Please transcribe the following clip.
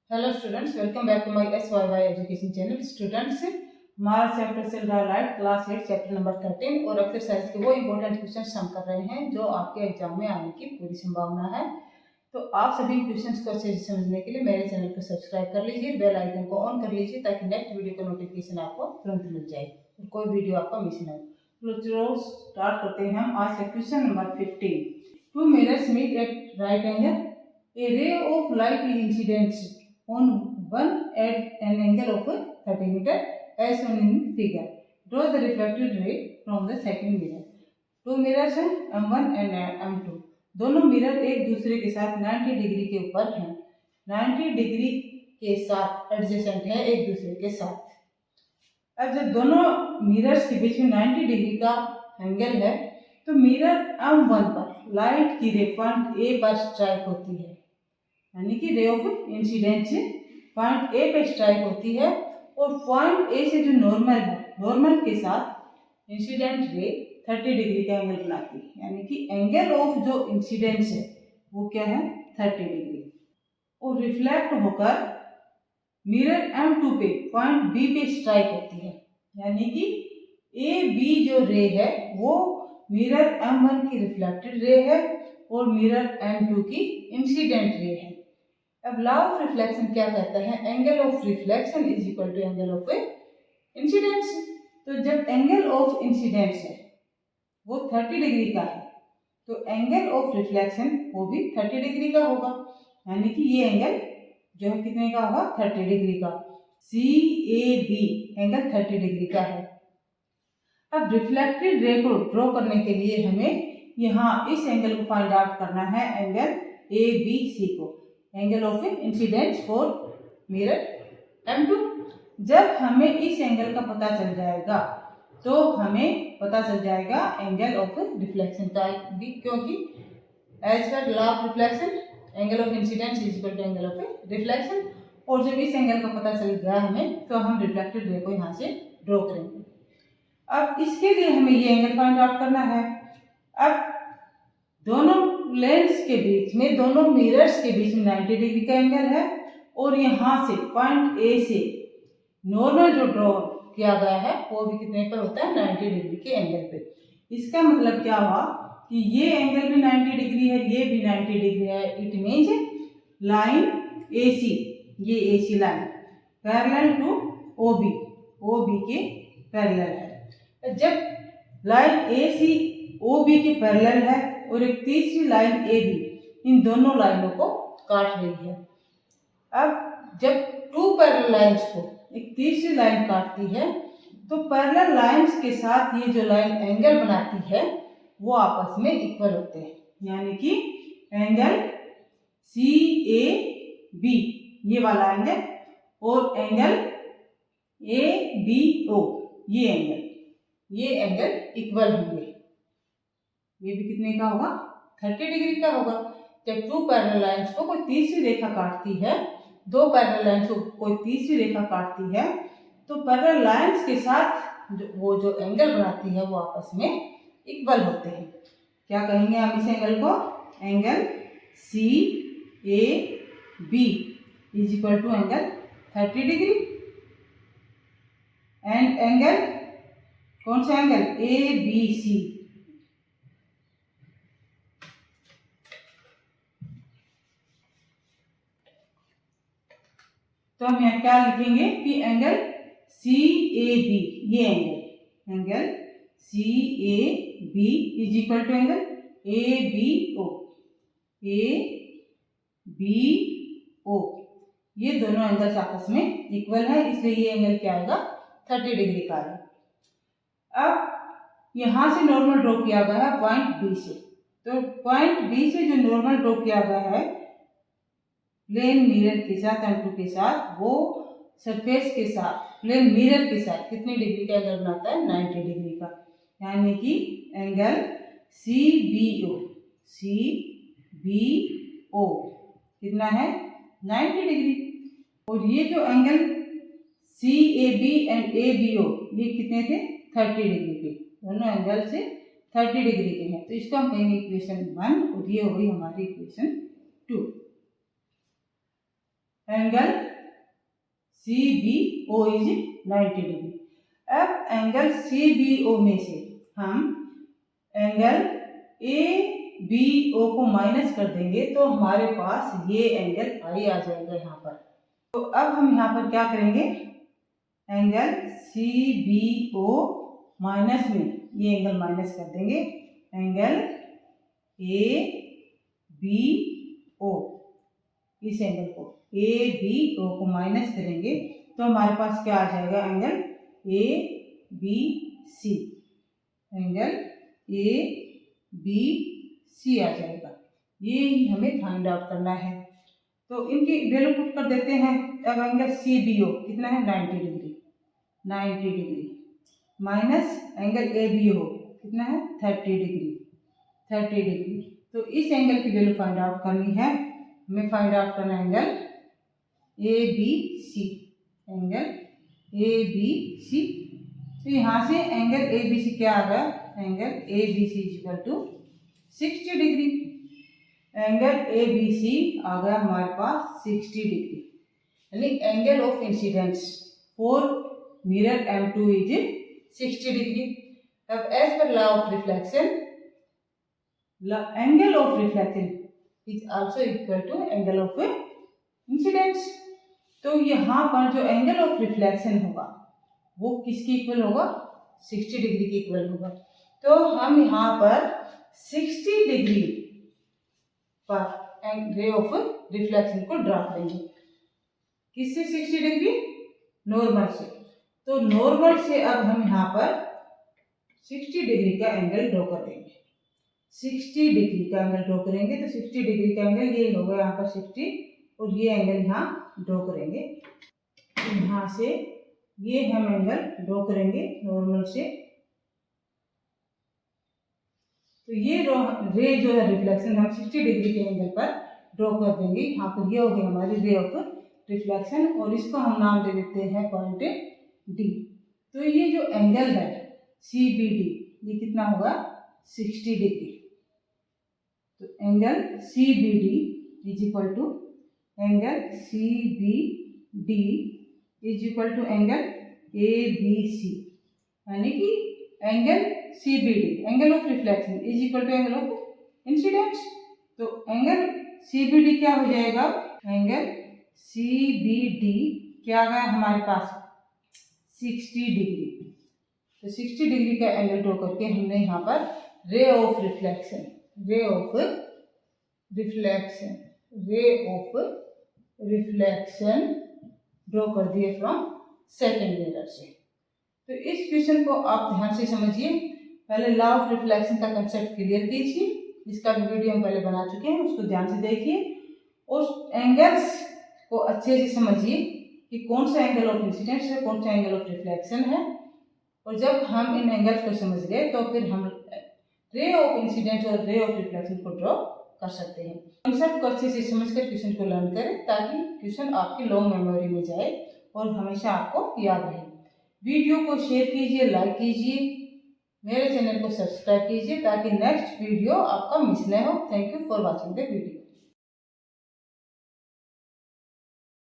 Hello students, welcome back to my SYY education channel. Students, हमारा chapter चल रहा है क्लास 8 चैप्टर नंबर 13 और एक्सरसाइज के वो इंपॉर्टेंट क्वेश्चंस हम कर रहे हैं जो आपके एग्जाम में आने की पूरी संभावना है। तो आप सभी क्वेश्चंस को अच्छे से समझने के लिए मेरे चैनल को सब्सक्राइब कर लीजिए, बेल आइकन को ऑन कर लीजिए ताकि नेक्स्ट वीडियो का नोटिफिकेशन आपको तुरंत मिल जाए और कोई वीडियो आपका मिस ना हो। तो चलो स्टार्ट करते हैं हम आज का question number 15। Two mirrors meet at right angle, a ray of light is incident on one at an angle of 30 meter as shown in figure. Draw the reflected ray from the second mirror. दो mirrors हैं M1 and M2। दोनों mirror एक दूसरे के साथ 90 degree के ऊपर हैं, 90 डिग्री के साथ एडजेसेंट है एक दूसरे के साथ। अब जब दोनों मिरर्स के बीच में 90 डिग्री का एंगल है तो मिरर M1 पर लाइट की रे पॉइंट A पर स्ट्राइक होती है, यानी कि ray of incidence point A पे स्ट्राइक होती है और पॉइंट ए से जो नॉर्मल है, नॉर्मल के साथ इंसिडेंट रे 30 डिग्री का एंगल बनाती है, यानी कि एंगल ऑफ जो इंसिडेंस है वो क्या है 30 डिग्री, और रिफ्लेक्ट होकर मिरर M2 पे पॉइंट बी पे स्ट्राइक होती है, यानी कि ए बी जो रे है वो मिरर M1 की रिफ्लेक्टेड रे है और मिरर M2 की इंसिडेंट रे है। अब लॉ ऑफ रिफ्लेक्शन क्या कहता है? Angle of reflection is equal to angle of incidence. तो जब एंगल ऑफ इंसिडेंस है वो 30 डिग्री का है तो एंगल ऑफ रिफ्लेक्शन वो भी 30 डिग्री का होगा, यानी कि ये एंगल जो है कितने का होगा 30 डिग्री का। CAB एंगल 30 डिग्री का है। अब रिफ्लेक्टेड रे को ड्रॉ करने के लिए हमें यहाँ इस एंगल को फाइंड आउट करना है, एंगल ABC को, angle of incidence for mirror M2। जब हमें इस एंगल का पता चल जाएगा तो हमें पता चल जाएगा एंगल ऑफ रिफ्लेक्शन का भी, क्योंकि as per law of reflection angle of incidence is equal to angle of reflection. और जब इस एंगल का पता चल गया हमें तो हम रिफ्लेक्टेड रे को यहाँ से ड्रॉ करेंगे। अब इसके लिए हमें ये एंगल फाइंड आउट करना है। अब दोनों लेंस के बीच में, दोनों मिरर्स के बीच में 90 डिग्री का एंगल है और यहाँ से पॉइंट ए से नॉर्मल जो ड्रॉ किया गया है वो भी कितने पर होता है 90 डिग्री के एंगल पे। इसका मतलब क्या हुआ कि ये एंगल भी 90 डिग्री है, ये भी 90 डिग्री है। इट मीन्स लाइन AC, ये AC line parallel to OB के पैरेलल है। जब लाइन AC OB के पैरेलल है और एक तीसरी लाइन AB इन दोनों लाइनों को काट रही है। अब जब टू पैरेलल लाइंस को एक तीसरी लाइन काटती है तो पैरेलल लाइंस के साथ ये जो लाइन एंगल बनाती है वो आपस में इक्वल होते हैं, यानी कि एंगल CAB ये वाला एंगल और एंगल ABO ये एंगल इक्वल होंगे। ये भी कितने का होगा 30 डिग्री का होगा। जब टू पैरेलल लाइंस को कोई तीसरी रेखा काटती है, दो पैरेलल लाइंस को कोई तीसरी रेखा काटती है तो पैरेलल लाइंस के साथ वो जो एंगल बनाती है वो आपस में इक्वल होते हैं। क्या कहेंगे हम इस एंगल को? Angle CAB is equal to angle 30 degree and angle कौन सा एंगल ABC। तो हम यहाँ क्या लिखेंगे कि एंगल CAB ये angle CAB is equal to angle ABO ये दोनों एंगल्स आपस में इक्वल है, इसलिए ये एंगल क्या आएगा 30 डिग्री का है। अब यहाँ से नॉर्मल ड्रॉ किया गया है पॉइंट B से, तो पॉइंट B से जो नॉर्मल ड्रॉ किया गया है प्लेन मिरर के साथ M2 के साथ, वो सरफेस के साथ प्लेन मिरर के साथ कितने डिग्री का एंगल बनाता है 90 डिग्री का, यानी कि एंगल CBO कितना है 90 डिग्री। और ये जो एंगल CAB एंड ABO ये कितने थे 30 डिग्री के, दोनों एंगल से 30 डिग्री के हैं, तो इसको हम कहेंगे इक्वेशन 1 और ये हो गई हमारी equation 2। Angle CBO is 90 degree. अब एंगल CBO में से हम एंगल ABO को माइनस कर देंगे तो हमारे पास ये एंगल I आ जाएगा यहाँ पर। तो अब हम यहाँ पर क्या करेंगे, एंगल CBO माइनस में ये एंगल माइनस कर देंगे, एंगल ABO, इस एंगल को ABO को माइनस करेंगे तो हमारे पास क्या आ जाएगा, एंगल ABC, एंगल ABC आ जाएगा। ये ही हमें फाइंड आउट करना है। तो इनकी वैल्यू पुट कर देते हैं। अब एंगल CBO कितना है, 90 degree, 90 degree minus angle ABO कितना है, 30 डिग्री, 30 डिग्री। तो इस एंगल की वैल्यू फाइंड आउट करनी है, हमें फाइंड आउट करना है एंगल ABC, एंगल ABC। तो यहाँ से एंगल ABC क्या आ गया, angle ABC is equal to 60 degree. Angle ABC आ गया हमारे पास 60 डिग्री, यानी angle of incidence for mirror M2 is 60 degree. अब as per law of reflection, angle of reflection is also equal to angle of incidence. तो यहाँ पर जो एंगल ऑफ रिफ्लेक्शन होगा वो किसके इक्वल होगा, 60 डिग्री के इक्वल होगा। तो हम यहाँ पर 60 डिग्री पर रे ऑफ रिफ्लेक्शन को ड्रा करेंगे। किससे 60 डिग्री, नॉर्मल से। तो नॉर्मल से अब हम यहाँ पर 60 डिग्री का एंगल ड्रॉ कर देंगे, 60 डिग्री का एंगल ड्रॉ करेंगे। तो 60 डिग्री का एंगल ये होगा यहाँ पर 60, और ये एंगल यहाँ ड्रॉ करेंगे। तो यहाँ से ये हम एंगल ड्रॉ करेंगे नॉर्मल से। तो ये रे जो है रिफ्लेक्शन हम 60 डिग्री के एंगल पर ड्रॉ कर देंगे। यहाँ पर ये हो गई हमारी रे ऑफ रिफ्लेक्शन, और इसको हम नाम दे देते हैं पॉइंट D। तो ये जो एंगल है CBD ये कितना होगा, 60 डिग्री। तो angle CBD is equal to angle CBD is equal to angle ABC, यानी कि angle CBD angle of reflection is equal to angle of incidence. तो एंगल CBD क्या हो जाएगा, एंगल CBD क्या आ गया हमारे पास, 60 डिग्री। तो 60 डिग्री का एंगल ड्रॉ करके हमने यहाँ पर ray of reflection, ray of reflection, ray of reflection draw कर दिए फ्रॉम सेकेंड मिरर से। तो इस क्वेश्चन को आप ध्यान से समझिए। पहले लॉ ऑफ रिफ्लेक्शन का कंसेप्ट क्लियर कीजिए, इसका भी वीडियो हम पहले बना चुके हैं, उसको ध्यान से देखिए। उस एंगल्स को अच्छे से समझिए कि कौन सा एंगल ऑफ इंसिडेंस है, कौन सा एंगल ऑफ रिफ्लेक्शन है। और जब हम इन एंगल्स को समझ गए तो फिर हम रे ऑफ इंसिडेंस और रे ऑफ रिफ्लेक्शन को ड्रॉ कर सकते हैं। कंसेप्ट को अच्छे से समझकर क्वेश्चन को लर्न करें ताकि क्वेश्चन आपकी लॉन्ग मेमोरी में जाए और हमेशा आपको याद रहे। वीडियो को शेयर कीजिए, लाइक कीजिए, मेरे चैनल को सब्सक्राइब कीजिए ताकि नेक्स्ट वीडियो आपका मिस न हो। Thank you for watching the video.